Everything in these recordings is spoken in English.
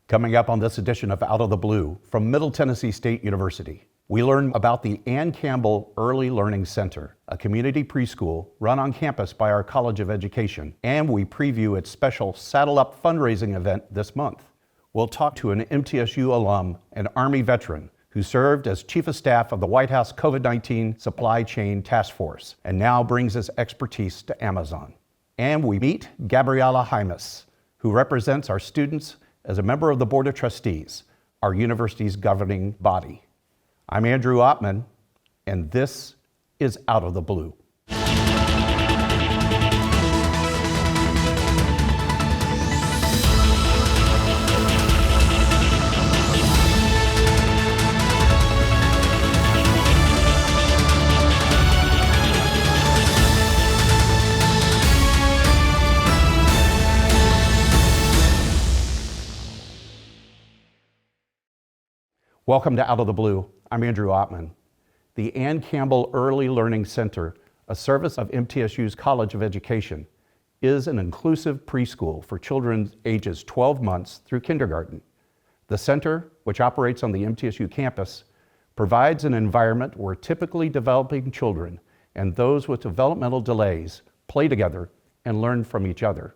Coming up on this edition of Out of the Blue from Middle Tennessee State University, we learn about the Ann Campbell Early Learning Center, a community preschool run on campus by our College of Education, and we preview its special Saddle Up fundraising event this month. We'll talk to an MTSU alum and Army veteran who served as Chief of Staff of the White House COVID-19 Supply Chain Task Force and now brings his expertise to Amazon. And we meet Gabriela Jaimes, who represents our students as a member of the Board of Trustees, our university's governing body. I'm Andrew Ottman, and this is Out of the Blue. Welcome to Out of the Blue. I'm Andrew Ottman. The Ann Campbell Early Learning Center, a service of MTSU's College of Education, is an inclusive preschool for children ages 12 months through kindergarten. The center, which operates on the MTSU campus, provides an environment where typically developing children and those with developmental delays play together and learn from each other.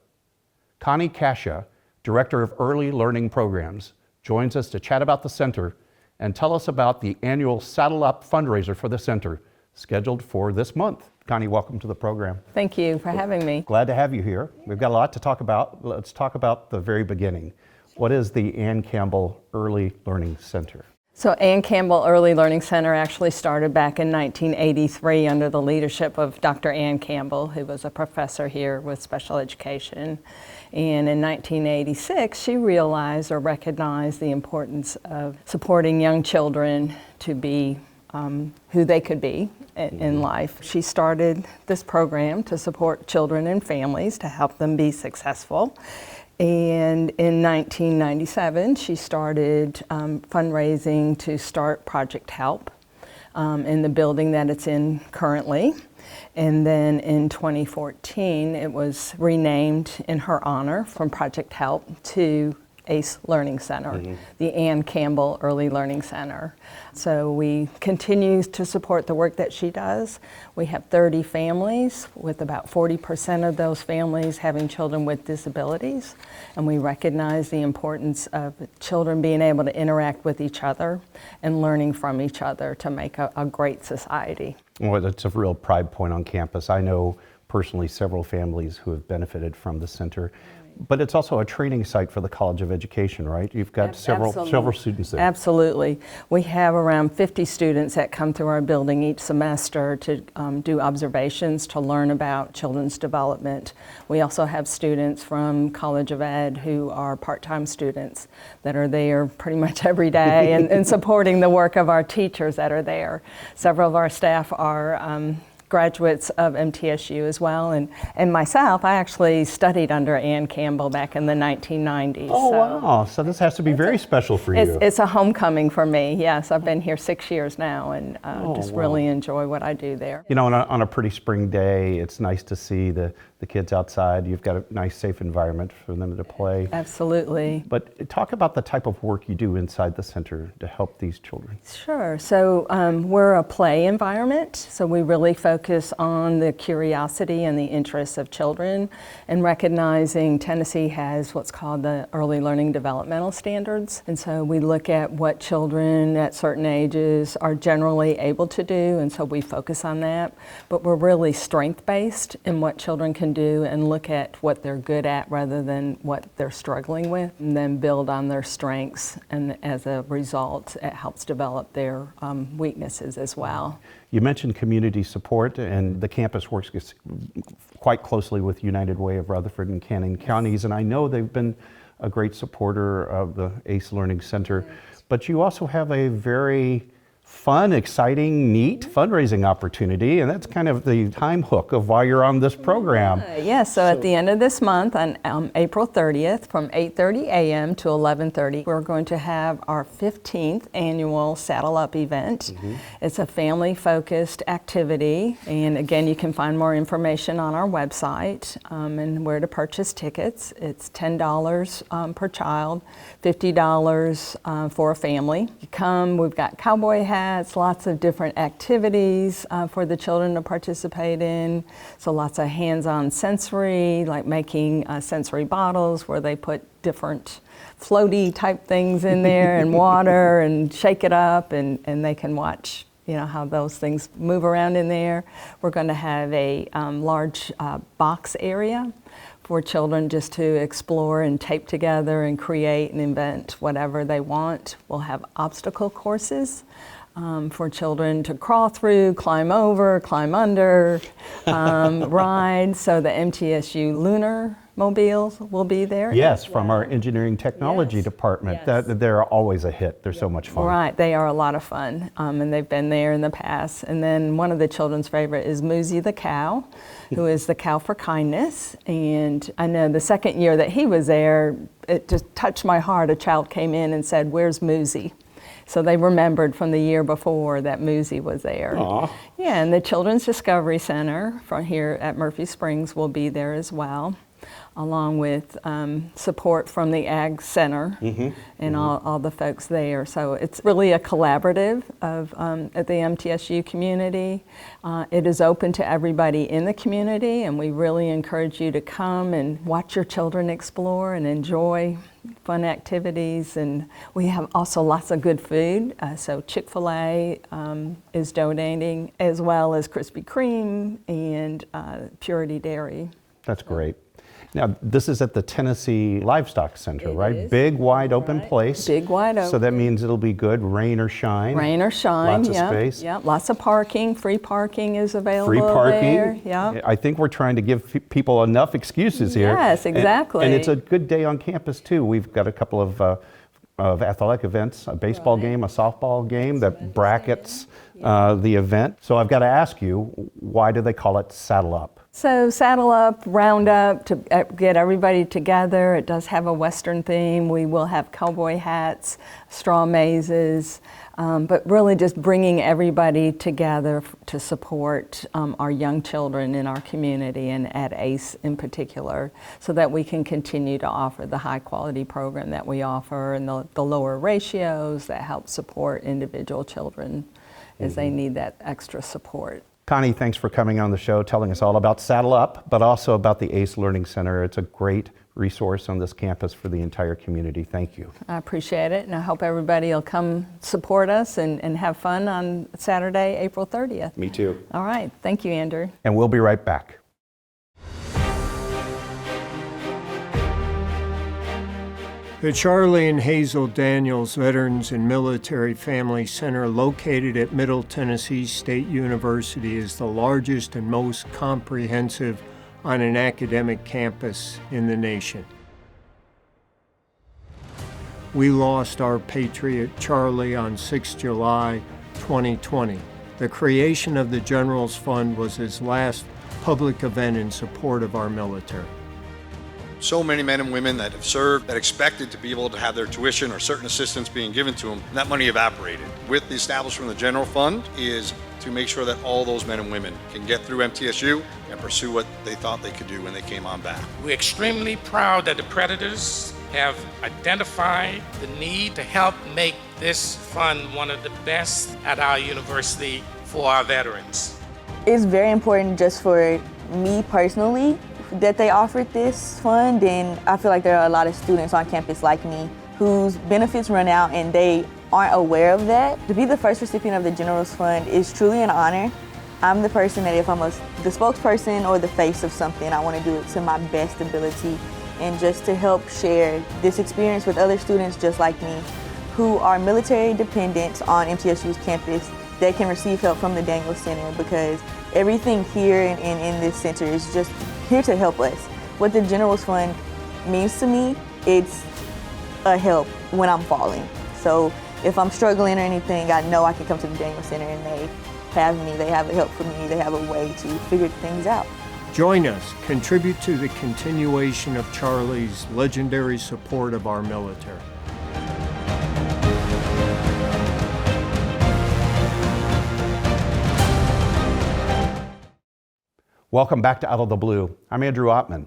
Connie Kasha, Director of Early Learning Programs, joins us to chat about the center and tell us about the annual Saddle Up fundraiser for the center, scheduled for this month. Connie, welcome to the program. Thank you for having me. Glad to have you here. We've got a lot to talk about. Let's talk about the very beginning. What is the Ann Campbell Early Learning Center? So Ann Campbell Early Learning Center actually started back in 1983 under the leadership of Dr. Ann Campbell, who was a professor here with special education. And in 1986, she realized or recognized the importance of supporting young children to be who they could be in life. She started this program to support children and families to help them be successful. And in 1997, she started fundraising to start Project HELP in the building that it's in currently. And then in 2014, it was renamed in her honor from Project HELP to ACE Learning Center, the Ann Campbell Early Learning Center. So we continue to support the work that she does. We have 30 families, with about 40% of those families having children with disabilities. And we recognize the importance of children being able to interact with each other and learning from each other to make a great society. Well, that's a real pride point on campus. I know personally several families who have benefited from the center. But it's also a training site for the College of Education, right? You've got several students there. Absolutely. We have around 50 students that come through our building each semester to do observations to learn about children's development. We also have students from College of Ed who are part-time students that are there pretty much every day and supporting the work of our teachers that are there. Several of our staff are graduates of MTSU as well, and myself, I actually studied under Ann Campbell back in the 1990s. Oh, wow. So this has to be very special for you. It's a homecoming for me, yes. I've been here 6 years now and really enjoy what I do there. You know, on a pretty spring day, it's nice to see the kids outside. You've got a nice, safe environment for them to play. Absolutely. But talk about the type of work you do inside the center to help these children. Sure. So we're a play environment, so we really focus on the curiosity and the interests of children, and recognizing Tennessee has what's called the Early Learning Developmental Standards. And so we look at what children at certain ages are generally able to do, and so we focus on that. But we're really strength-based in what children can do and look at what they're good at rather than what they're struggling with, and then build on their strengths, and as a result it helps develop their weaknesses as well. You mentioned community support, and the campus works quite closely with United Way of Rutherford and Cannon counties, and I know they've been a great supporter of the ACE Learning Center, but you also have a very Fun, exciting, neat fundraising opportunity, and that's kind of the time hook of why you're on this program. Yes, so at the end of this month, on April 30th, from 8:30 a.m. to 11:30, we're going to have our 15th annual Saddle Up event. It's a family-focused activity, and again, you can find more information on our website and where to purchase tickets. It's $10 per child, $50 for a family. You come, we've got cowboy hats, lots of different activities for the children to participate in. So lots of hands-on sensory, like making sensory bottles where they put different floaty type things in there and water and shake it up, and they can watch how those things move around in there. We're going to have a large box area for children just to explore and tape together and create and invent whatever they want. We'll have obstacle courses for children to crawl through, climb over, climb under, ride. So the MTSU Lunar Mobiles will be there. Yes, from our engineering technology department. Yes. They're always a hit. They're so much fun. Right, they are a lot of fun, and they've been there in the past. And then one of the children's favorite is Moosie the cow, who is the cow for kindness. And I know the second year that he was there, it just touched my heart. A child came in and said, "Where's Moosie?" So they remembered from the year before that Moosie was there. Aw. Yeah, and the Children's Discovery Center from here at Murphy Springs will be there as well, along with support from the Ag Center and all the folks there. So it's really a collaborative of at the MTSU community. It is open to everybody in the community, and we really encourage you to come and watch your children explore and enjoy fun activities. And we have also lots of good food. So Chick-fil-A is donating, as well as Krispy Kreme and Purity Dairy. That's great. Now, this is at the Tennessee Livestock Center, It right? is. Big, wide open place. Big, wide open. So that means it'll be good, rain or shine. Rain or shine, Lots of space. Yeah, lots of parking. Free parking is available Free parking. there. Yeah. I think we're trying to give people enough excuses here. Yes, exactly. And it's a good day on campus too. We've got a couple of athletic events, a baseball game, a softball game that brackets the event. So I've got to ask you, why do they call it Saddle Up? So Saddle Up, Round Up, to get everybody together. It does have a Western theme. We will have cowboy hats, straw mazes, but really just bringing everybody together to support our young children in our community, and at ACE in particular, so that we can continue to offer the high quality program that we offer, and the lower ratios that help support individual children as they need that extra support. Connie, thanks for coming on the show, telling us all about Saddle Up, but also about the ACE Learning Center. It's a great resource on this campus for the entire community. Thank you. I appreciate it, and I hope everybody will come support us and have fun on Saturday, April 30th. Me too. All right. Thank you, Andrew. And we'll be right back. The Charlie and Hazel Daniels Veterans and Military Family Center, located at Middle Tennessee State University, is the largest and most comprehensive on an academic campus in the nation. We lost our patriot Charlie on 6 July 2020. The creation of the Generals Fund was his last public event in support of our military. So many men and women that have served that expected to be able to have their tuition or certain assistance being given to them, and that money evaporated. With the establishment of the General Fund is to make sure that all those men and women can get through MTSU and pursue what they thought they could do when they came on back. We're extremely proud that the Predators have identified the need to help make this fund one of the best at our university for our veterans. It's very important just for me personally that they offered this fund, and I feel like there are a lot of students on campus like me whose benefits run out and they aren't aware of that. To be the first recipient of the Generals Fund is truly an honor. I'm the person that if I'm the spokesperson or the face of something, I want to do it to my best ability, and just to help share this experience with other students just like me who are military dependents on MTSU's campus that can receive help from the Daniels Center, because everything here in this center is just here to help us. What the Generals Fund means to me, it's a help when I'm falling. So if I'm struggling or anything, I know I can come to the Daniel Center and they have me, they have a help for me, they have a way to figure things out. Join us, contribute to the continuation of Charlie's legendary support of our military. Welcome back to Out of the Blue. I'm Andrew Ottman.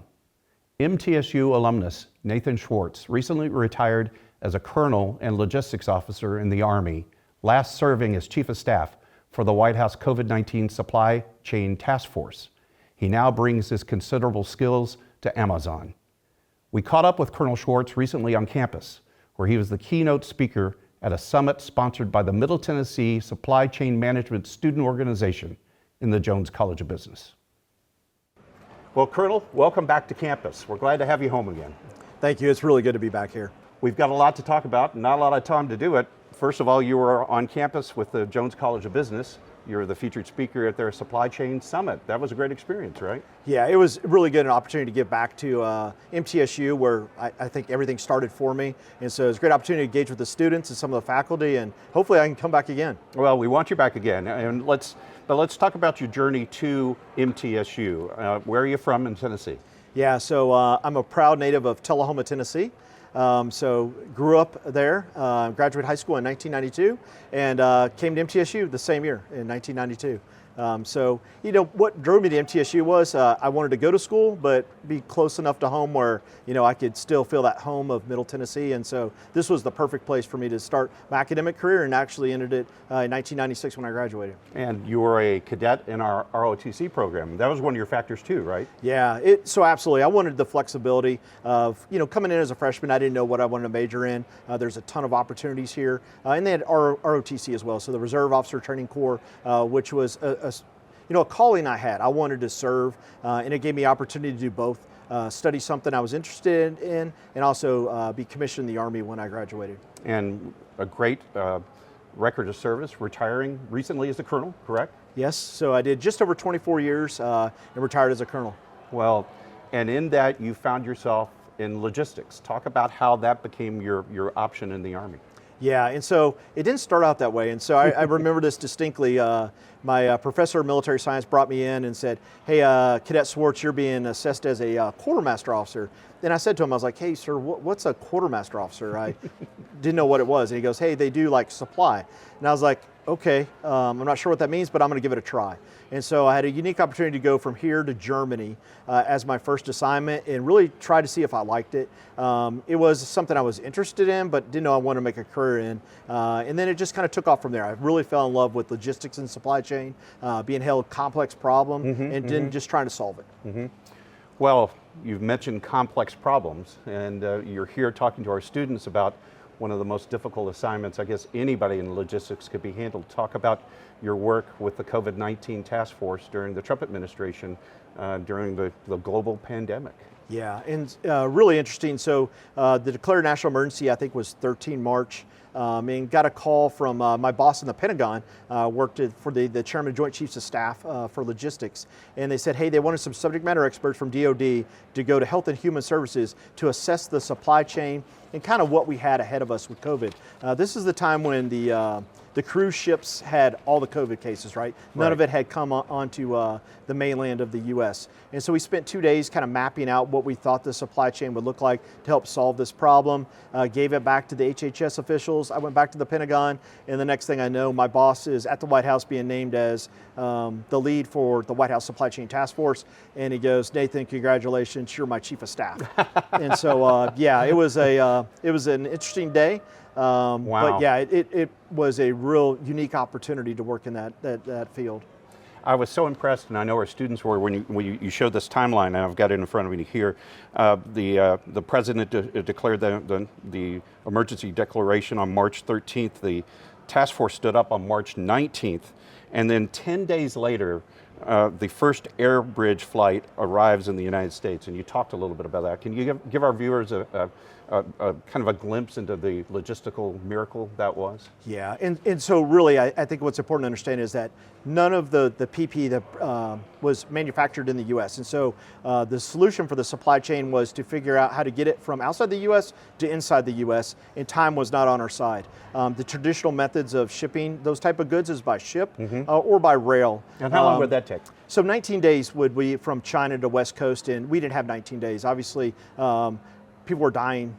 MTSU alumnus Nathan Schwartz recently retired as a colonel and logistics officer in the Army, last serving as Chief of Staff for the White House COVID-19 Supply Chain Task Force. He now brings his considerable skills to Amazon. We caught up with Colonel Schwartz recently on campus, where he was the keynote speaker at a summit sponsored by the Middle Tennessee Supply Chain Management Student Organization in the Jones College of Business. Well, Colonel, welcome back to campus. We're glad to have you home again. Thank you. It's really good to be back here. We've got a lot to talk about, not a lot of time to do it. First of all, you were on campus with the Jones College of Business. You were the featured speaker at their supply chain summit. That was a great experience, right? Yeah, it was really good, an opportunity to get back to MTSU, where I think everything started for me. And so it's a great opportunity to engage with the students and some of the faculty, and hopefully I can come back again. Well, we want you back again. And let's talk about your journey to MTSU. Where are you from in Tennessee? Yeah, so I'm a proud native of Tullahoma, Tennessee. So grew up there, graduated high school in 1992, and came to MTSU the same year in 1992. So, you know, what drove me to MTSU was I wanted to go to school, but be close enough to home where, you know, I could still feel that home of Middle Tennessee. And so this was the perfect place for me to start my academic career, and actually ended it in 1996 when I graduated. And you were a cadet in our ROTC program. That was one of your factors too, right? Yeah, so absolutely. I wanted the flexibility of, you know, coming in as a freshman, I didn't know what I wanted to major in. There's a ton of opportunities here. And they had ROTC as well, so the Reserve Officer Training Corps, which was a calling I had. I wanted to serve, and it gave me opportunity to do both. Study something I was interested in, and also be commissioned in the Army when I graduated. And a great record of service, retiring recently as a colonel, correct? Yes, so I did just over 24 years and retired as a colonel. Well, and in that you found yourself in logistics. Talk about how that became your option in the Army. Yeah, and so it didn't start out that way. And so I remember this distinctly. My professor of military science brought me in and said, hey, Cadet Schwartz, you're being assessed as a quartermaster officer. And I said to him, I was like, hey, sir, what's a quartermaster officer? I didn't know what it was. And he goes, hey, they do like supply. And I was like, okay, I'm not sure what that means, but I'm going to give it a try. And so I had a unique opportunity to go from here to Germany as my first assignment and really try to see if I liked it. It was something I was interested in, but didn't know I wanted to make a career in. And then it just kind of took off from there. I really fell in love with logistics and supply chain, being held complex problem, and then just trying to solve it. Well, you've mentioned complex problems, and you're here talking to our students about one of the most difficult assignments I guess anybody in logistics could be handled. Talk about your work with the COVID-19 task force during the Trump administration during the global pandemic. Yeah, and really interesting. So the declared national emergency, I think, was 13 March. And got a call from my boss in the Pentagon, worked for the Chairman of Joint Chiefs of Staff for logistics. And they said, hey, they wanted some subject matter experts from DOD to go to Health and Human Services to assess the supply chain and kind of what we had ahead of us with COVID. This is the time when the cruise ships had all the COVID cases, right? None of it had come onto the mainland of the U.S. And so we spent 2 days kind of mapping out what we thought the supply chain would look like to help solve this problem. Gave it back to the HHS officials. I went back to the Pentagon, and the next thing I know, my boss is at the White House being named as the lead for the White House Supply Chain Task Force. And he goes, Nathan, congratulations, you're my Chief of Staff. And so, yeah, it was an interesting day. Wow. But yeah, it was a real unique opportunity to work in that field. I was so impressed, and I know our students were, when you showed this timeline, and I've got it in front of me here. The president declared the emergency declaration on March 13th. The task force stood up on March 19th, and then 10 days later, the first air bridge flight arrives in the United States, and you talked a little bit about that. Can you give our viewers kind of a glimpse into the logistical miracle that was? Yeah, and so really, I think what's important to understand is that none of the PPE that was manufactured in the U.S. And so the solution for the supply chain was to figure out how to get it from outside the U.S. to inside the U.S. and time was not on our side. The traditional methods of shipping those type of goods is by ship or by rail. And how long would that take? So 19 days would be from China to West Coast, and we didn't have 19 days. Obviously, people were dying,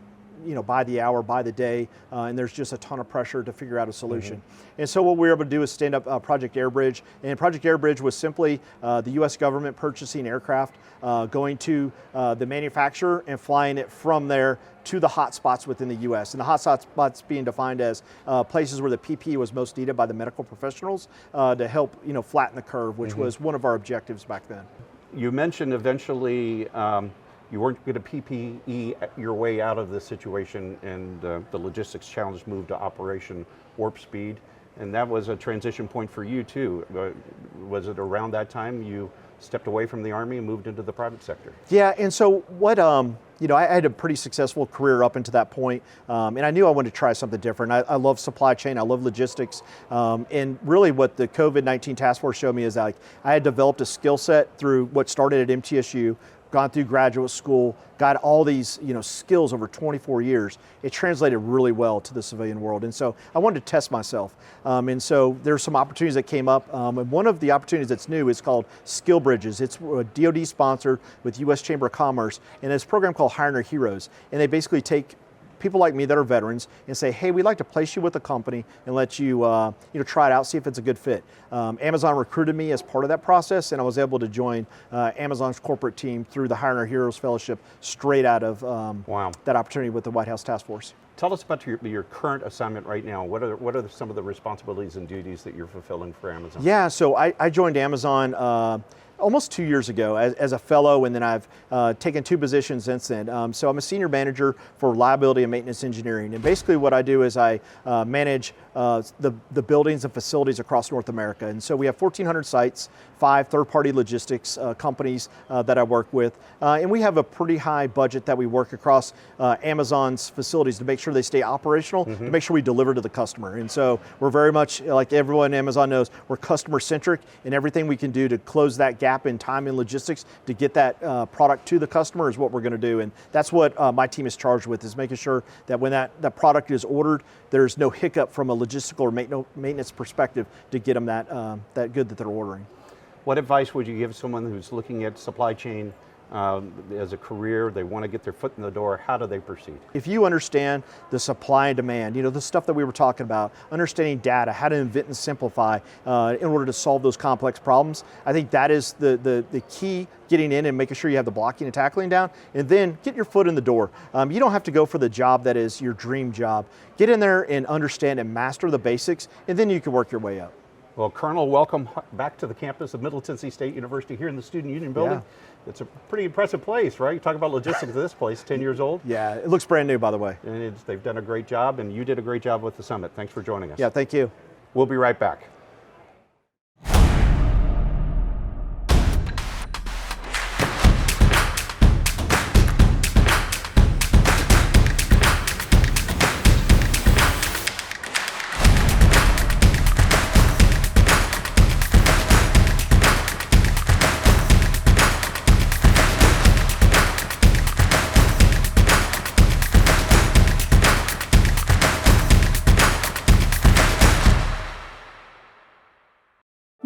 by the hour, by the day, and there's just a ton of pressure to figure out a solution. And so what we were able to do is stand up Project Airbridge, and Project Airbridge was simply the U.S. government purchasing aircraft, going to the manufacturer and flying it from there to the hot spots within the U.S. And the hot spots being defined as places where the PPE was most needed by the medical professionals to help, flatten the curve, which was one of our objectives back then. You mentioned eventually you weren't going to PPE your way out of this situation, and the logistics challenge moved to Operation Warp Speed, and that was a transition point for you too. Was it around that time you stepped away from the Army and moved into the private sector? Yeah, and so what, I had a pretty successful career up until that point, and I knew I wanted to try something different. I love supply chain, I love logistics, and really what the COVID-19 task force showed me is I had developed a skill set through what started at MTSU, gone through graduate school, got all these skills over 24 years. It translated really well to the civilian world, and so I wanted to test myself. And so there's some opportunities that came up, and one of the opportunities that's new is called Skill Bridges. It's DoD sponsored with U.S. Chamber of Commerce, and it's a program called Hiring Our Heroes, and they basically take people like me that are veterans and say, hey, we'd like to place you with a company and let you, try it out, see if it's a good fit. Amazon recruited me as part of that process, and I was able to join Amazon's corporate team through the Hiring Our Heroes Fellowship straight out of that opportunity with the White House Task Force. Tell us about your current assignment right now. What are some of the responsibilities and duties that you're fulfilling for Amazon? Yeah, so I joined Amazon almost 2 years ago as a fellow, and then I've taken 2 positions since then. So I'm a senior manager for reliability and maintenance engineering, and basically what I do is I manage the buildings and facilities across North America. And so we have 1,400 sites, 5 third-party logistics companies that I work with, and we have a pretty high budget that we work across Amazon's facilities to make sure they stay operational, to make sure we deliver to the customer. And so we're very much, like everyone at Amazon knows, we're customer-centric, and everything we can do to close that gap in time and logistics to get that product to the customer is what we're going to do. And that's what my team is charged with, is making sure that when that product is ordered, there's no hiccup from a logistical or maintenance perspective to get them that good that they're ordering. What advice would you give someone who's looking at supply chain as a career, they want to get their foot in the door? How do they proceed? If you understand the supply and demand, the stuff that we were talking about, understanding data, how to invent and simplify in order to solve those complex problems, I think that is the key, getting in and making sure you have the blocking and tackling down, and then get your foot in the door. You don't have to go for the job that is your dream job. Get in there and understand and master the basics, and then you can work your way up. Well, Colonel, welcome back to the campus of Middle Tennessee State University here in the Student Union Building. Yeah. It's a pretty impressive place, right? You talk about logistics of this place, 10 years old. Yeah, it looks brand new, by the way. And they've done a great job, and you did a great job with the summit. Thanks for joining us. Yeah, thank you. We'll be right back.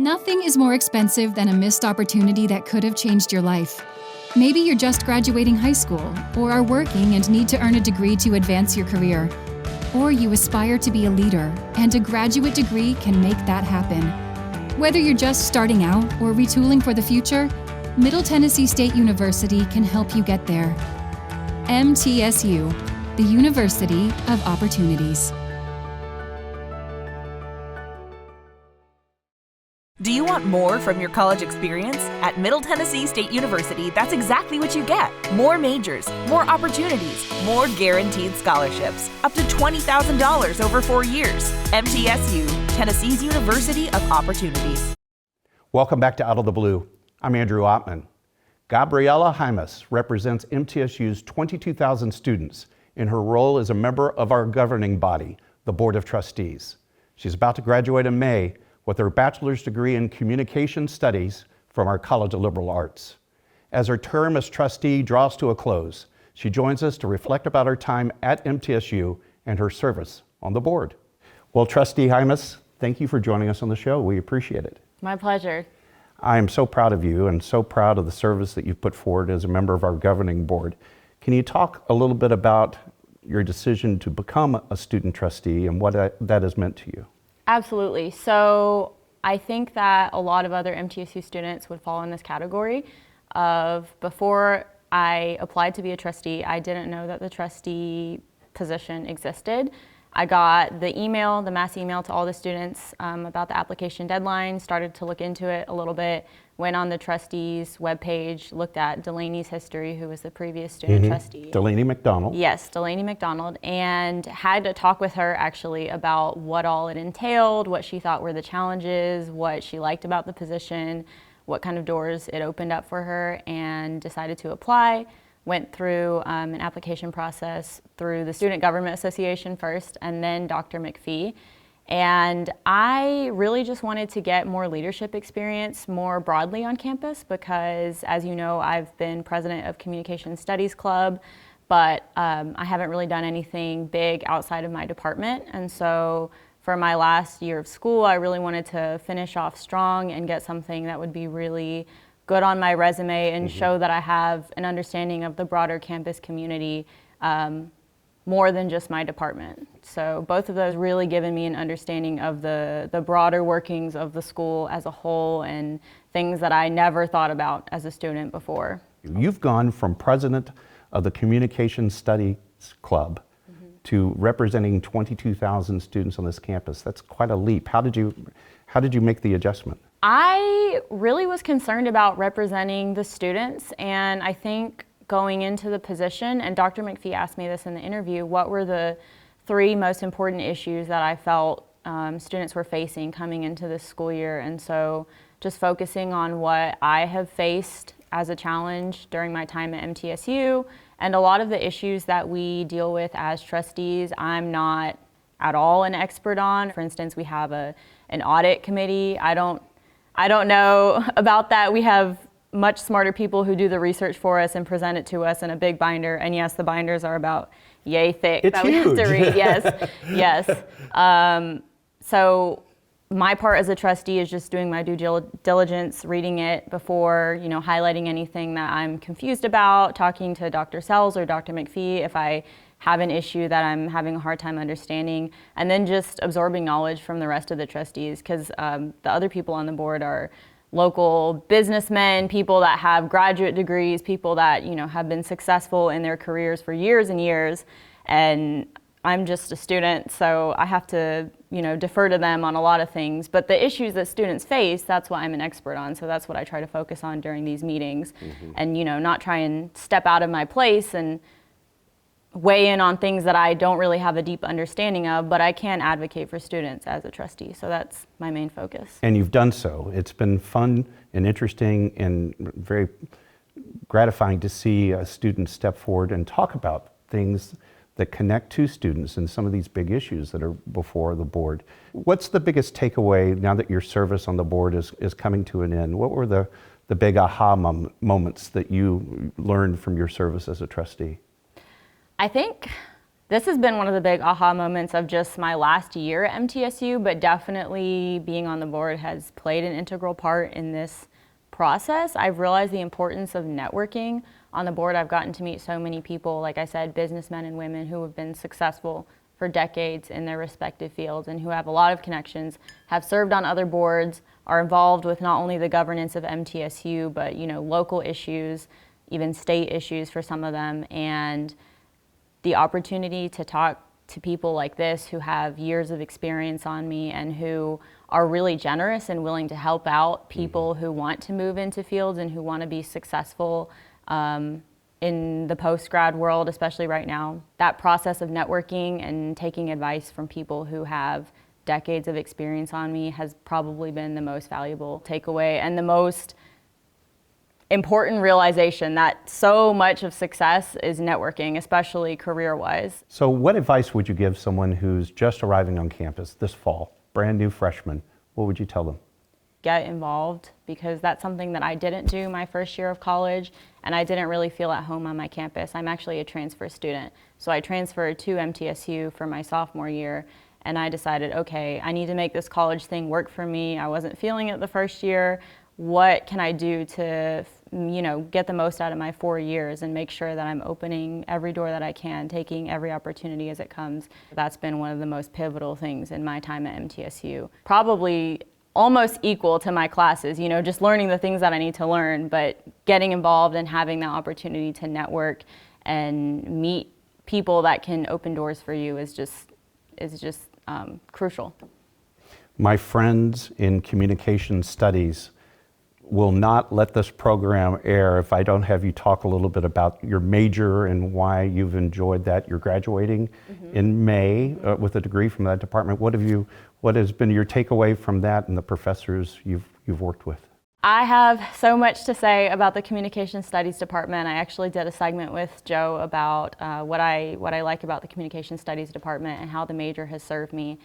Nothing is more expensive than a missed opportunity that could have changed your life. Maybe you're just graduating high school, or are working and need to earn a degree to advance your career. Or you aspire to be a leader, and a graduate degree can make that happen. Whether you're just starting out or retooling for the future, Middle Tennessee State University can help you get there. MTSU, the University of Opportunities. Do you want more from your college experience? At Middle Tennessee State University, that's exactly what you get. More majors, more opportunities, more guaranteed scholarships, up to $20,000 over 4 years. MTSU, Tennessee's University of Opportunities. Welcome back to Out of the Blue. I'm Andrew Ottman. Gabriela Jaimes represents MTSU's 22,000 students in her role as a member of our governing body, the Board of Trustees. She's about to graduate in May with her bachelor's degree in communication studies from our College of Liberal Arts. As her term as trustee draws to a close, she joins us to reflect about her time at MTSU and her service on the board. Well, Trustee Hymas, thank you for joining us on the show. We appreciate it. My pleasure. I am so proud of you and so proud of the service that you've put forward as a member of our governing board. Can you talk a little bit about your decision to become a student trustee and what that has meant to you? Absolutely. So I think that a lot of other MTSU students would fall in this category of, before I applied to be a trustee, I didn't know that the trustee position existed. I got the email, the mass email to all the students about the application deadline, started to look into it a little bit, went on the trustees webpage, looked at Delaney's history, who was the previous student trustee. Delaney McDonald. Yes, Delaney McDonald, and had to talk with her actually about what all it entailed, what she thought were the challenges, what she liked about the position, what kind of doors it opened up for her, and decided to apply. Went through an application process through the Student Government Association first, and then Dr. McPhee. And I really just wanted to get more leadership experience more broadly on campus because, as you know, I've been president of Communication Studies Club, but I haven't really done anything big outside of my department. And so for my last year of school, I really wanted to finish off strong and get something that would be really good on my resume and show that I have an understanding of the broader campus community more than just my department. So both of those really given me an understanding of the broader workings of the school as a whole and things that I never thought about as a student before. You've gone from president of the Communication Studies Club to representing 22,000 students on this campus. That's quite a leap. How did you make the adjustment? I really was concerned about representing the students, and I think going into the position, and Dr. McPhee asked me this in the interview, what were the 3 most important issues that I felt students were facing coming into this school year. And so just focusing on what I have faced as a challenge during my time at MTSU, and a lot of the issues that we deal with as trustees, I'm not at all an expert on. For instance, we have an audit committee. I don't know about that. We have much smarter people who do the research for us and present it to us in a big binder. And yes, the binders are about yay thick. It's that we have to read. Yes, yes. So my part as a trustee is just doing my due diligence, reading it before, highlighting anything that I'm confused about, talking to Dr. Sells or Dr. McPhee if I have an issue that I'm having a hard time understanding, and then just absorbing knowledge from the rest of the trustees, because the other people on the board are local businessmen, people that have graduate degrees, people that have been successful in their careers for years and years, and I'm just a student, so I have to defer to them on a lot of things. But the issues that students face, that's what I'm an expert on, so that's what I try to focus on during these meetings, and not try and step out of my place and weigh in on things that I don't really have a deep understanding of, but I can advocate for students as a trustee, so that's my main focus. And you've done so. It's been fun and interesting and very gratifying to see students step forward and talk about things that connect to students and some of these big issues that are before the board. What's the biggest takeaway now that your service on the board is coming to an end? What were the big aha moments that you learned from your service as a trustee? I think this has been one of the big aha moments of just my last year at MTSU, but definitely being on the board has played an integral part in this process. I've realized the importance of networking. On the board, I've gotten to meet so many people, like I said, businessmen and women who have been successful for decades in their respective fields and who have a lot of connections, have served on other boards, are involved with not only the governance of MTSU, but local issues, even state issues for some of them. And the opportunity to talk to people like this who have years of experience on me and who are really generous and willing to help out people who want to move into fields and who want to be successful in the post-grad world, especially right now. That process of networking and taking advice from people who have decades of experience on me has probably been the most valuable takeaway and the most important realization that so much of success is networking, especially career-wise. So what advice would you give someone who's just arriving on campus this fall, brand new freshman? What would you tell them? Get involved, because that's something that I didn't do my first year of college, and I didn't really feel at home on my campus. I'm actually a transfer student, so I transferred to MTSU for my sophomore year, and I decided, okay, I need to make this college thing work for me. I wasn't feeling it the first year. What can I do to, get the most out of my 4 years and make sure that I'm opening every door that I can, taking every opportunity as it comes? That's been one of the most pivotal things in my time at MTSU. Probably almost equal to my classes, just learning the things that I need to learn, but getting involved and having that opportunity to network and meet people that can open doors for you is just crucial. My friends in communication studies will not let this program air if I don't have you talk a little bit about your major and why you've enjoyed that. You're graduating in May with a degree from that department. What has been your takeaway from that and the professors you've worked with? I have so much to say about the Communication Studies department. I actually did a segment with Joe about what I like about the Communication Studies department and how the major has served me.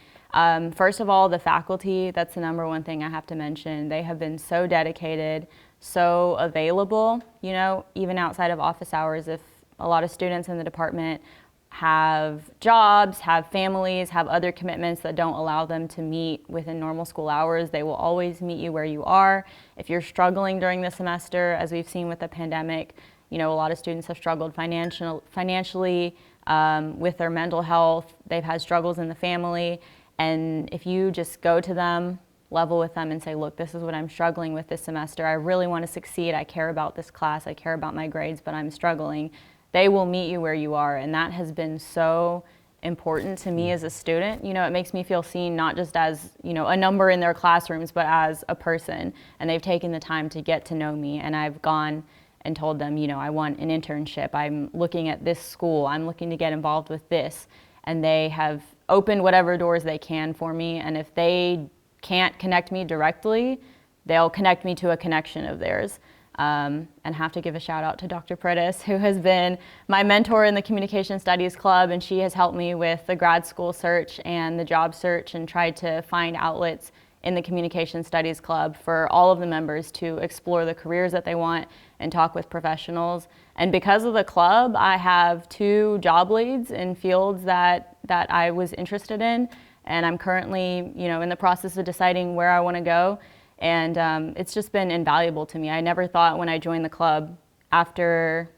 First of all, the faculty, that's the number one thing I have to mention. They have been so dedicated, so available, even outside of office hours. If a lot of students in the department have jobs, have families, have other commitments that don't allow them to meet within normal school hours, they will always meet you where you are. If you're struggling during the semester, as we've seen with the pandemic, a lot of students have struggled financially with their mental health. They've had struggles in the family. And if you just go to them, level with them and say, look, this is what I'm struggling with this semester. I really want to succeed. I care about this class. I care about my grades, but I'm struggling. They will meet you where you are. And that has been so important to me as a student. It makes me feel seen not just as, a number in their classrooms, but as a person. And they've taken the time to get to know me. And I've gone and told them, I want an internship. I'm looking at this school. I'm looking to get involved with this. And they have opened whatever doors they can for me. And if they can't connect me directly, they'll connect me to a connection of theirs. And have to give a shout out to Dr. Prittis, who has been my mentor in the Communication Studies Club, and she has helped me with the grad school search and the job search and tried to find outlets in the Communication Studies Club for all of the members to explore the careers that they want and talk with professionals. And because of the club, I have 2 job leads in fields that I was interested in, and I'm currently, in the process of deciding where I want to go. And it's just been invaluable to me. I never thought when I joined the club after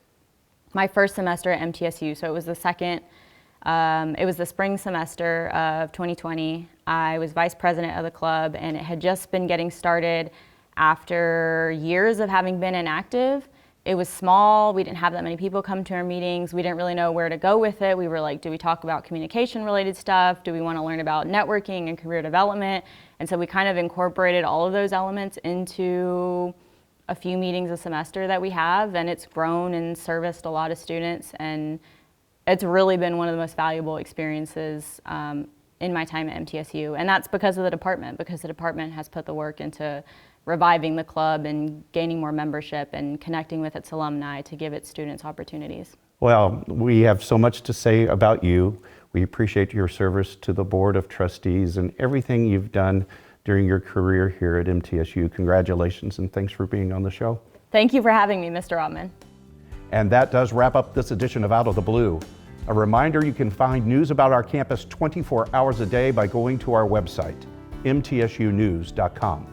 my first semester at MTSU, so it was the spring semester of 2020, I was vice president of the club, and it had just been getting started after years of having been inactive. It was small, we didn't have that many people come to our meetings, we didn't really know where to go with it. We were like, do we talk about communication related stuff? Do we want to learn about networking and career development? And so we kind of incorporated all of those elements into a few meetings a semester that we have, and it's grown and serviced a lot of students, and it's really been one of the most valuable experiences in my time at MTSU. And that's because of the department has put the work into reviving the club and gaining more membership and connecting with its alumni to give its students opportunities. Well, we have so much to say about you. We appreciate your service to the Board of Trustees and everything you've done during your career here at MTSU. Congratulations and thanks for being on the show. Thank you for having me, Mr. Ottman. And that does wrap up this edition of Out of the Blue. A reminder, you can find news about our campus 24 hours a day by going to our website, mtsunews.com.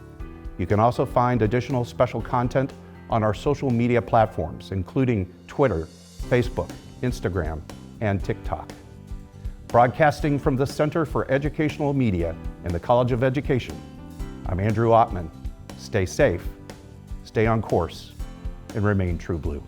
You can also find additional special content on our social media platforms, including Twitter, Facebook, Instagram, and TikTok. Broadcasting from the Center for Educational Media in the College of Education, I'm Andrew Ottman. Stay safe, stay on course, and remain true blue.